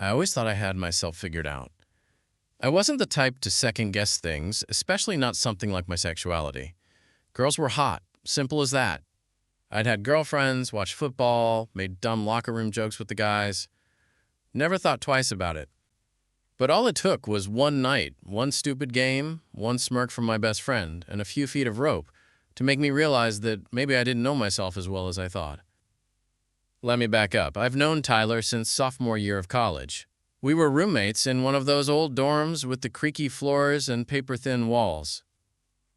I always thought I had myself figured out. I wasn't the type to second-guess things, especially not something like my sexuality. Girls were hot, simple as that. I'd had girlfriends, watched football, made dumb locker room jokes with the guys. Never thought twice about it. But all it took was one night, one stupid game, one smirk from my best friend, and a few feet of rope to make me realize that maybe I didn't know myself as well as I thought. Let me back up. I've known Tyler since sophomore year of college. We were roommates in one of those old dorms with the creaky floors and paper-thin walls.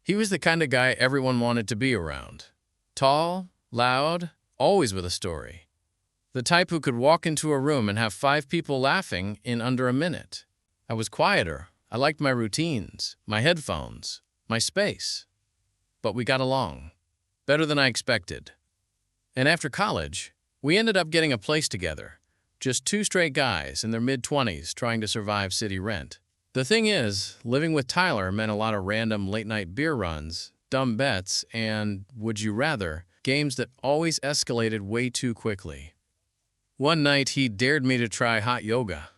He was the kind of guy everyone wanted to be around. Tall, loud, always with a story. The type who could walk into a room and have 5 people laughing in under a minute. I was quieter. I liked my routines, my headphones, my space. But we got along. Better than I expected. And after college, we ended up getting a place together. Just 2 straight guys in their mid-20s trying to survive city rent. The thing is, living with Tyler meant a lot of random late-night beer runs, dumb bets, and, would you rather, games that always escalated way too quickly. One night, he dared me to try hot yoga.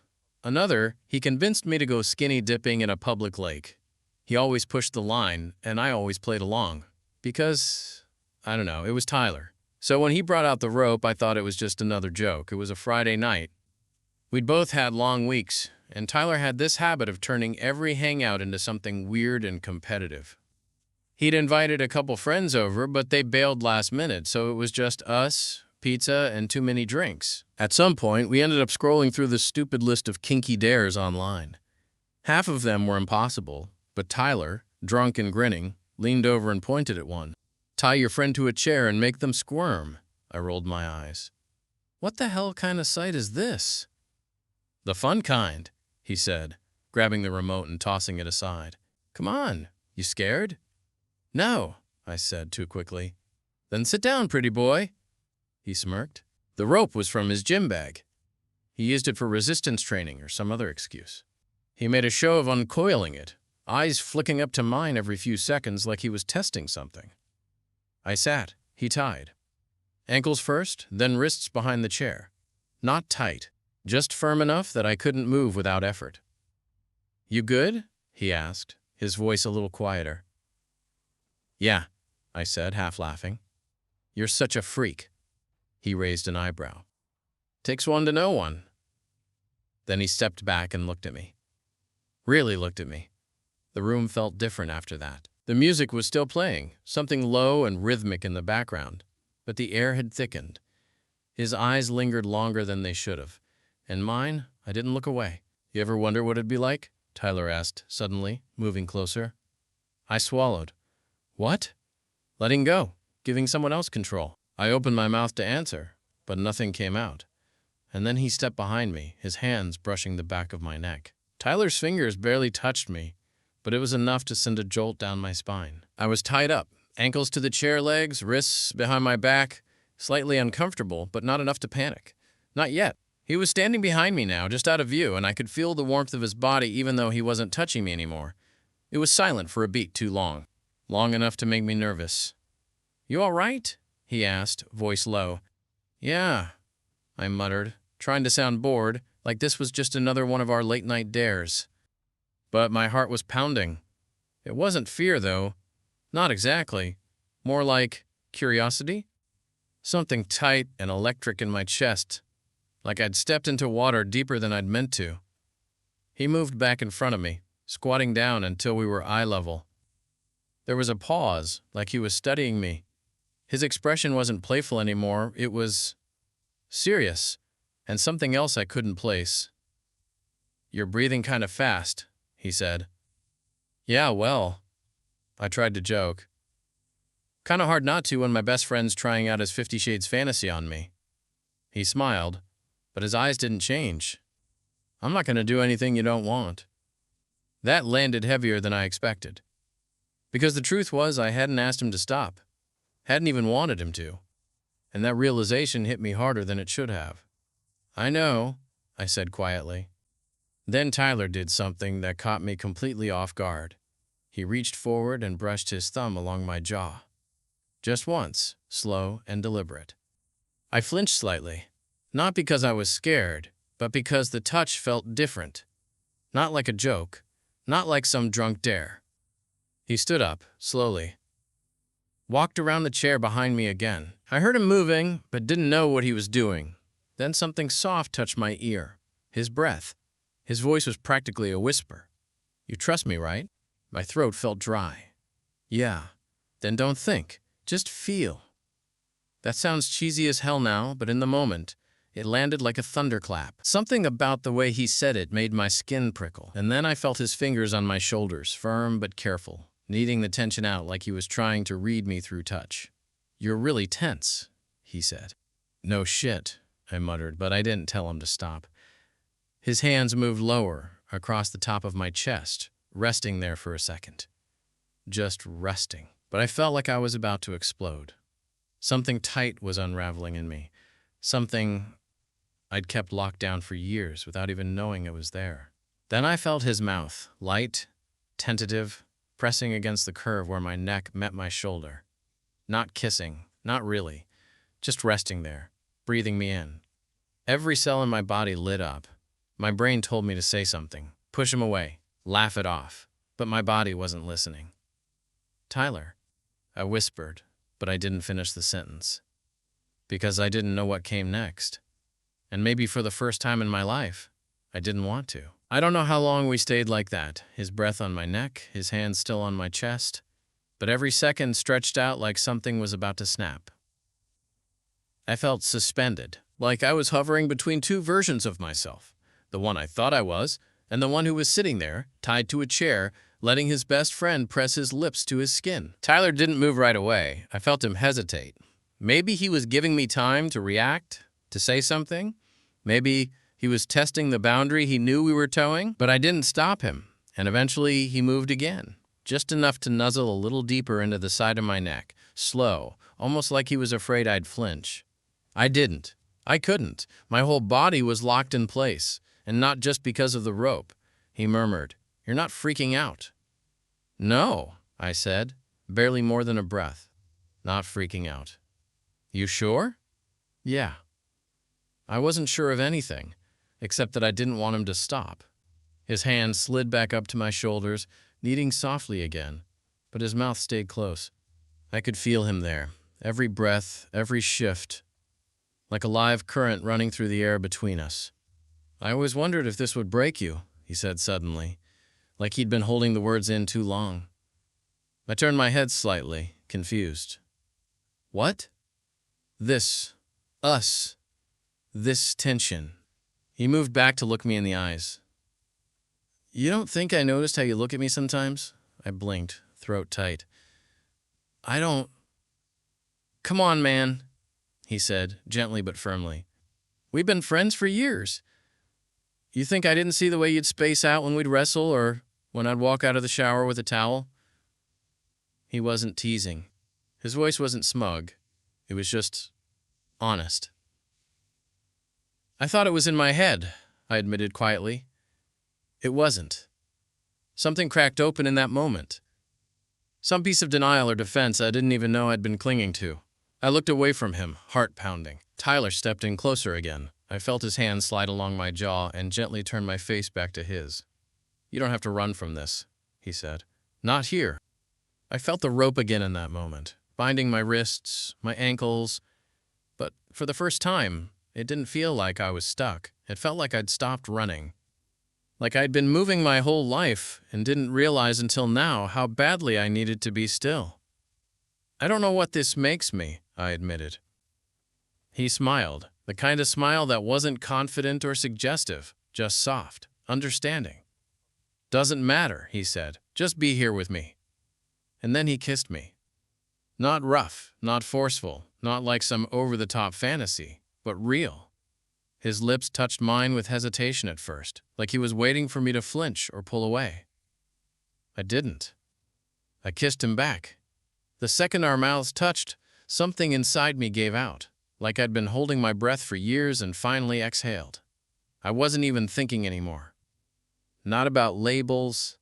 Another, he convinced me to go skinny dipping in a public lake. He always pushed the line, and I always played along. Because, I don't know, it was Tyler. So when he brought out the rope, I thought it was just another joke. It was a Friday night. We'd both had long weeks, and Tyler had this habit of turning every hangout into something weird and competitive. He'd invited a couple friends over, but they bailed last minute, so it was just us, pizza, and too many drinks. At some point, we ended up scrolling through the stupid list of kinky dares online. Half of them were impossible, but Tyler, drunk and grinning, leaned over and pointed at one. Tie your friend to a chair and make them squirm. I rolled my eyes. What the hell kind of sight is this? The fun kind, he said, grabbing the remote and tossing it aside. Come on, you scared? No, I said too quickly. Then sit down, pretty boy. He smirked. The rope was from his gym bag. He used it for resistance training or some other excuse. He made a show of uncoiling it, eyes flicking up to mine every few seconds like he was testing something. I sat. He tied. Ankles first, then wrists behind the chair. Not tight, just firm enough that I couldn't move without effort. You good? He asked, his voice a little quieter. Yeah, I said, half laughing. You're such a freak. He raised an eyebrow. Takes one to know one. Then he stepped back and looked at me. Really looked at me. The room felt different after that. The music was still playing, something low and rhythmic in the background, but the air had thickened. His eyes lingered longer than they should have, and mine, I didn't look away. You ever wonder what it'd be like? Tyler asked, suddenly, moving closer. I swallowed. What? Letting go, giving someone else control. I opened my mouth to answer, but nothing came out. And then he stepped behind me, his hands brushing the back of my neck. Tyler's fingers barely touched me, but it was enough to send a jolt down my spine. I was tied up, ankles to the chair legs, wrists behind my back, slightly uncomfortable, but not enough to panic. Not yet. He was standing behind me now, just out of view, and I could feel the warmth of his body even though he wasn't touching me anymore. It was silent for a beat too long, long enough to make me nervous. You all right? He asked, voice low. Yeah, I muttered, trying to sound bored, like this was just another one of our late-night dares. But my heart was pounding. It wasn't fear, though. Not exactly. More like curiosity. Something tight and electric in my chest, like I'd stepped into water deeper than I'd meant to. He moved back in front of me, squatting down until we were eye level. There was a pause, like he was studying me. His expression wasn't playful anymore, it was serious, and something else I couldn't place. You're breathing kind of fast, he said. Yeah, well, I tried to joke. Kind of hard not to when my best friend's trying out his 50 Shades fantasy on me. He smiled, but his eyes didn't change. I'm not going to do anything you don't want. That landed heavier than I expected. Because the truth was I hadn't asked him to stop. Hadn't even wanted him to. And that realization hit me harder than it should have. I know, I said quietly. Then Tyler did something that caught me completely off guard. He reached forward and brushed his thumb along my jaw. Just once, slow and deliberate. I flinched slightly, not because I was scared, but because the touch felt different. Not like a joke, not like some drunk dare. He stood up, slowly, walked around the chair behind me again. I heard him moving, but didn't know what he was doing. Then something soft touched my ear. His breath. His voice was practically a whisper. "You trust me, right?" My throat felt dry. "Yeah." "Then don't think. Just feel." That sounds cheesy as hell now, but in the moment, it landed like a thunderclap. Something about the way he said it made my skin prickle. And then I felt his fingers on my shoulders, firm but careful, kneading the tension out like he was trying to read me through touch. "You're really tense," he said. "No shit," I muttered, but I didn't tell him to stop. His hands moved lower, across the top of my chest, resting there for a second. Just resting. But I felt like I was about to explode. Something tight was unraveling in me. Something I'd kept locked down for years without even knowing it was there. Then I felt his mouth, light, tentative, pressing against the curve where my neck met my shoulder. Not kissing, not really, just resting there, breathing me in. Every cell in my body lit up. My brain told me to say something, push him away, laugh it off, but my body wasn't listening. "Tyler," I whispered, but I didn't finish the sentence. Because I didn't know what came next. And maybe for the first time in my life, I didn't want to. I don't know how long we stayed like that, his breath on my neck, his hands still on my chest, but every second stretched out like something was about to snap. I felt suspended, like I was hovering between two versions of myself, the one I thought I was, and the one who was sitting there, tied to a chair, letting his best friend press his lips to his skin. Tyler didn't move right away. I felt him hesitate. Maybe he was giving me time to react, to say something. Maybe he was testing the boundary he knew we were towing. But I didn't stop him, and eventually he moved again, just enough to nuzzle a little deeper into the side of my neck, slow, almost like he was afraid I'd flinch. I didn't. I couldn't. My whole body was locked in place, and not just because of the rope. He murmured, "You're not freaking out." "No," I said, barely more than a breath. "Not freaking out." "You sure?" "Yeah." I wasn't sure of anything, except that I didn't want him to stop. His hand slid back up to my shoulders, kneading softly again, but his mouth stayed close. I could feel him there, every breath, every shift, like a live current running through the air between us. "I always wondered if this would break you," he said suddenly, like he'd been holding the words in too long. I turned my head slightly, confused. "What?" "This. Us. This tension." He moved back to look me in the eyes. "You don't think I noticed how you look at me sometimes?" I blinked, throat tight. "I don't." "Come on, man," he said, gently but firmly. "We've been friends for years. You think I didn't see the way you'd space out when we'd wrestle or when I'd walk out of the shower with a towel?" He wasn't teasing. His voice wasn't smug. It was just honest. "I thought it was in my head," I admitted quietly. "It wasn't." Something cracked open in that moment. Some piece of denial or defense I didn't even know I'd been clinging to. I looked away from him, heart pounding. Tyler stepped in closer again. I felt his hand slide along my jaw and gently turned my face back to his. "You don't have to run from this," he said. "Not here." I felt the rope again in that moment, binding my wrists, my ankles, but for the first time, it didn't feel like I was stuck. It felt like I'd stopped running. Like I'd been moving my whole life and didn't realize until now how badly I needed to be still. "I don't know what this makes me," I admitted. He smiled, the kind of smile that wasn't confident or suggestive, just soft, understanding. "Doesn't matter," he said. "Just be here with me." And then he kissed me. Not rough, not forceful, not like some over-the-top fantasy, but real. His lips touched mine with hesitation at first, like he was waiting for me to flinch or pull away. I didn't. I kissed him back. The second our mouths touched, something inside me gave out, like I'd been holding my breath for years and finally exhaled. I wasn't even thinking anymore. Not about labels,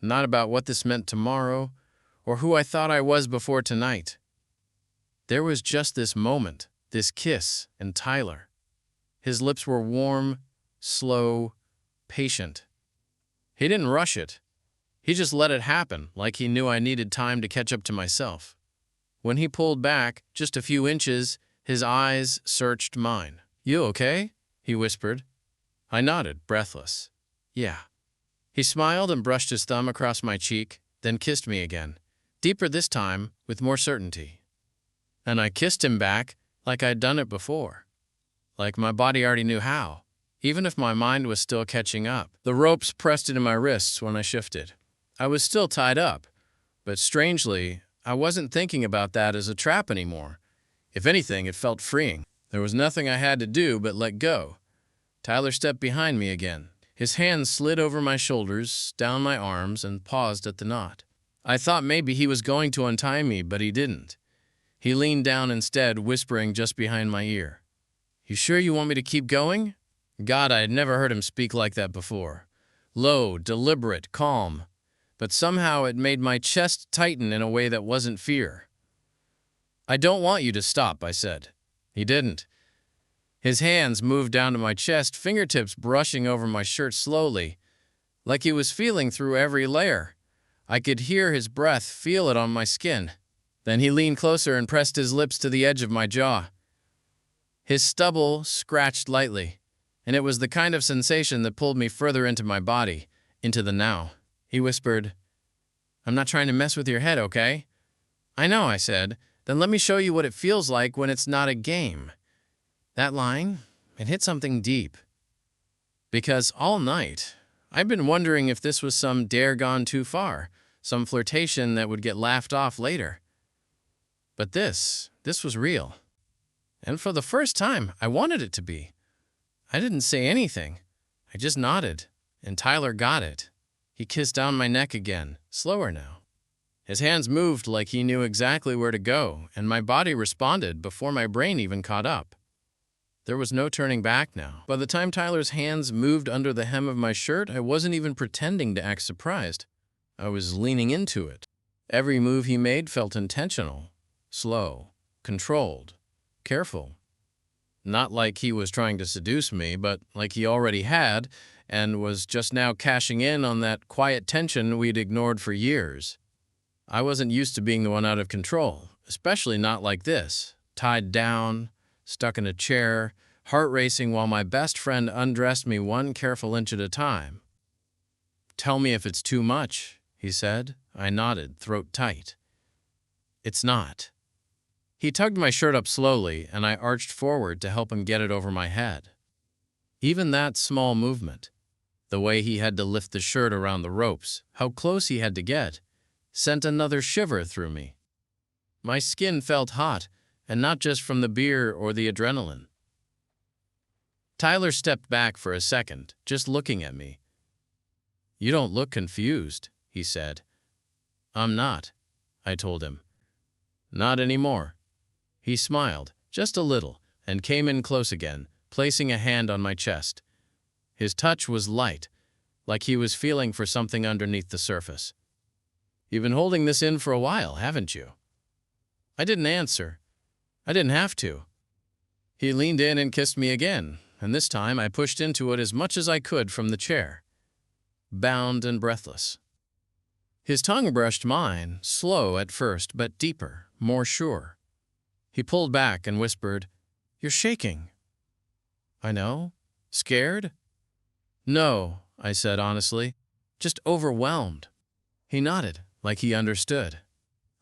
not about what this meant tomorrow, or who I thought I was before tonight. There was just this moment, this kiss, and Tyler. His lips were warm, slow, patient. He didn't rush it. He just let it happen, like he knew I needed time to catch up to myself. When he pulled back just a few inches, his eyes searched mine. "You okay?" he whispered. I nodded, breathless. "Yeah." He smiled and brushed his thumb across my cheek, then kissed me again, deeper this time, with more certainty. And I kissed him back like I'd done it before, like my body already knew how, even if my mind was still catching up. The ropes pressed into my wrists when I shifted. I was still tied up, but strangely, I wasn't thinking about that as a trap anymore. If anything, it felt freeing. There was nothing I had to do but let go. Tyler stepped behind me again. His hands slid over my shoulders, down my arms, and paused at the knot. I thought maybe he was going to untie me, but he didn't. He leaned down instead, whispering just behind my ear. "You sure you want me to keep going?" God, I had never heard him speak like that before. Low, deliberate, calm. But somehow it made my chest tighten in a way that wasn't fear. "I don't want you to stop," I said. He didn't. His hands moved down to my chest, fingertips brushing over my shirt slowly, like he was feeling through every layer. I could hear his breath, feel it on my skin. Then he leaned closer and pressed his lips to the edge of my jaw. His stubble scratched lightly, and it was the kind of sensation that pulled me further into my body, into the now. He whispered, "I'm not trying to mess with your head, okay?" "I know," I said. "Then let me show you what it feels like when it's not a game." That line, it hit something deep. Because all night, I'd been wondering if this was some dare gone too far, some flirtation that would get laughed off later. But this was real. And for the first time, I wanted it to be. I didn't say anything. I just nodded, and Tyler got it. He kissed down my neck again, slower now. His hands moved like he knew exactly where to go, and my body responded before my brain even caught up. There was no turning back now. By the time Tyler's hands moved under the hem of my shirt, I wasn't even pretending to act surprised. I was leaning into it. Every move he made felt intentional, slow, controlled, careful. Not like he was trying to seduce me, but like he already had, and was just now cashing in on that quiet tension we'd ignored for years. I wasn't used to being the one out of control, especially not like this, tied down, stuck in a chair, heart racing while my best friend undressed me one careful inch at a time. "Tell me if it's too much," he said. I nodded, throat tight. "It's not." He tugged my shirt up slowly, and I arched forward to help him get it over my head. Even that small movement, the way he had to lift the shirt around the ropes, how close he had to get, sent another shiver through me. My skin felt hot, and not just from the beer or the adrenaline. Tyler stepped back for a second, just looking at me. "You don't look confused," he said. "I'm not," I told him. "Not anymore." He smiled, just a little, and came in close again, placing a hand on my chest. His touch was light, like he was feeling for something underneath the surface. "You've been holding this in for a while, haven't you?" I didn't answer. I didn't have to. He leaned in and kissed me again, and this time I pushed into it as much as I could from the chair, bound and breathless. His tongue brushed mine, slow at first, but deeper, more sure. He pulled back and whispered, "You're shaking." "I know. Scared?" "No," I said honestly, "just overwhelmed." He nodded, like he understood.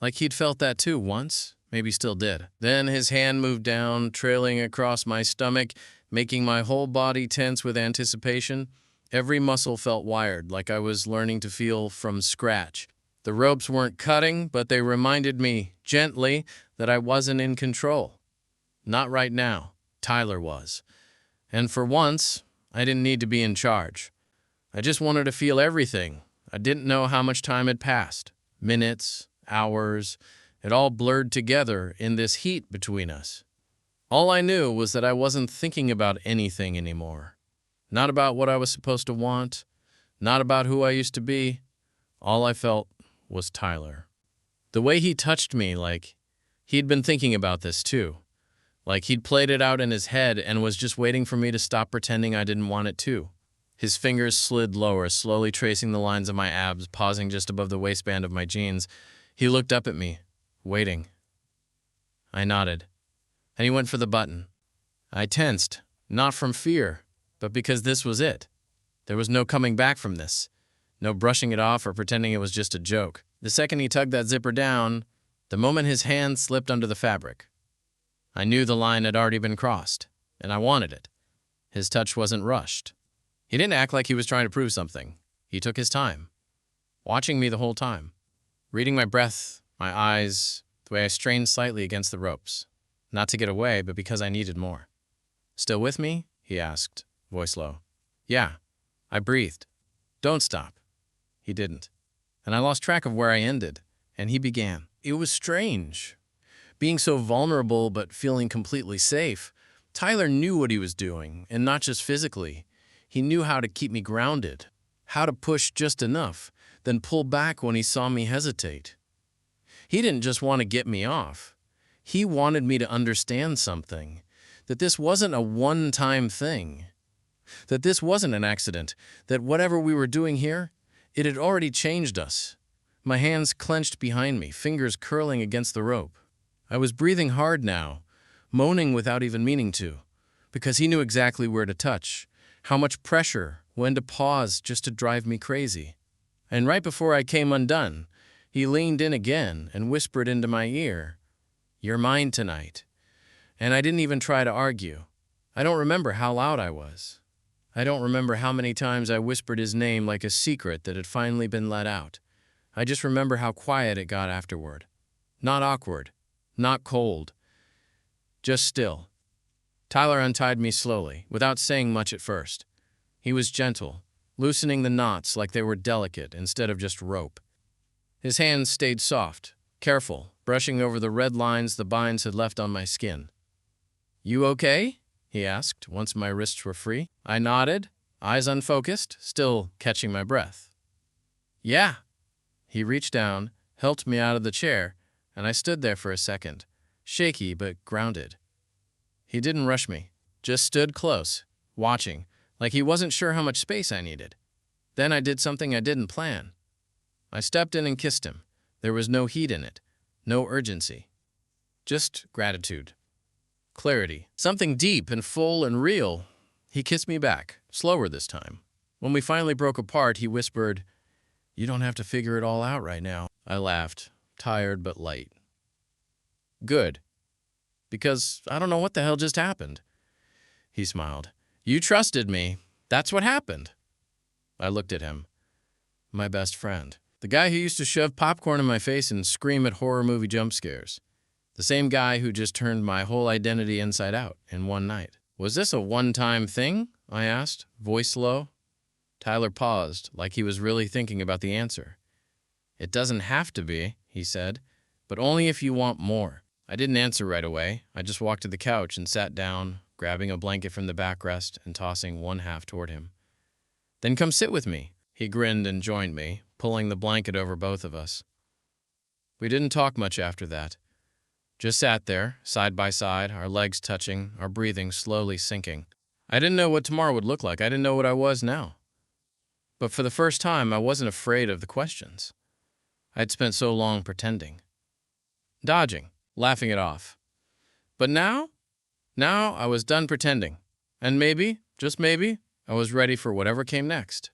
Like he'd felt that too once, maybe still did. Then his hand moved down, trailing across my stomach, making my whole body tense with anticipation. Every muscle felt wired, like I was learning to feel from scratch. The ropes weren't cutting, but they reminded me, gently, that I wasn't in control. Not right now. Tyler was. And for once, I didn't need to be in charge. I just wanted to feel everything. I didn't know how much time had passed. Minutes, hours, it all blurred together in this heat between us. All I knew was that I wasn't thinking about anything anymore. Not about what I was supposed to want, not about who I used to be. All I felt was Tyler. The way he touched me, like he'd been thinking about this too. like he'd played it out in his head and was just waiting for me to stop pretending I didn't want it too. His fingers slid lower, slowly tracing the lines of my abs, pausing just above the waistband of my jeans. He looked up at me, waiting. I nodded, and he went for the button. I tensed, not from fear, but because this was it. There was no coming back from this. No brushing it off or pretending it was just a joke. The second he tugged that zipper down, the moment his hand slipped under the fabric, I knew the line had already been crossed, and I wanted it. His touch wasn't rushed. He didn't act like he was trying to prove something. He took his time, watching me the whole time, reading my breath, my eyes, the way I strained slightly against the ropes. Not to get away, but because I needed more. "Still with me?" he asked, voice low. "Yeah." I breathed. "Don't stop." He didn't. And I lost track of where I ended, and he began. It was strange. Being so vulnerable but feeling completely safe. Tyler knew what he was doing, and not just physically. He knew how to keep me grounded, how to push just enough, then pull back when he saw me hesitate. He didn't just want to get me off. He wanted me to understand something, that this wasn't a one-time thing, that this wasn't an accident, that whatever we were doing here, it had already changed us. My hands clenched behind me, fingers curling against the rope. I was breathing hard now, moaning without even meaning to, because he knew exactly where to touch, how much pressure, when to pause just to drive me crazy. And right before I came undone, he leaned in again and whispered into my ear, "You're mine tonight." And I didn't even try to argue. I don't remember how loud I was. I don't remember how many times I whispered his name like a secret that had finally been let out. I just remember how quiet it got afterward. Not awkward, not cold, just still. Tyler untied me slowly, without saying much at first. He was gentle, loosening the knots like they were delicate instead of just rope. His hands stayed soft, careful, brushing over the red lines the binds had left on my skin. "You okay?" he asked, once my wrists were free. I nodded, eyes unfocused, still catching my breath. "Yeah." He reached down, helped me out of the chair, and I stood there for a second, shaky but grounded. He didn't rush me, just stood close, watching, like he wasn't sure how much space I needed. Then I did something I didn't plan. I stepped in and kissed him. There was no heat in it, no urgency. Just gratitude. Clarity. Something deep and full and real. He kissed me back, slower this time. When we finally broke apart, he whispered, "You don't have to figure it all out right now." I laughed, tired but light. "Good. Because I don't know what the hell just happened." He smiled. "You trusted me. That's what happened." I looked at him. My best friend. The guy who used to shove popcorn in my face and scream at horror movie jump scares. The same guy who just turned my whole identity inside out in one night. "Was this a one-time thing?" I asked, voice low. Tyler paused, like he was really thinking about the answer. "It doesn't have to be," he said, "but only if you want more." I didn't answer right away. I just walked to the couch and sat down, grabbing a blanket from the backrest and tossing one half toward him. "Then come sit with me." He grinned and joined me, pulling the blanket over both of us. We didn't talk much after that. Just sat there, side by side, our legs touching, our breathing slowly sinking. I didn't know what tomorrow would look like. I didn't know what I was now. But for the first time, I wasn't afraid of the questions. I'd spent so long pretending, dodging, laughing it off. But now I was done pretending. And maybe, just maybe, I was ready for whatever came next.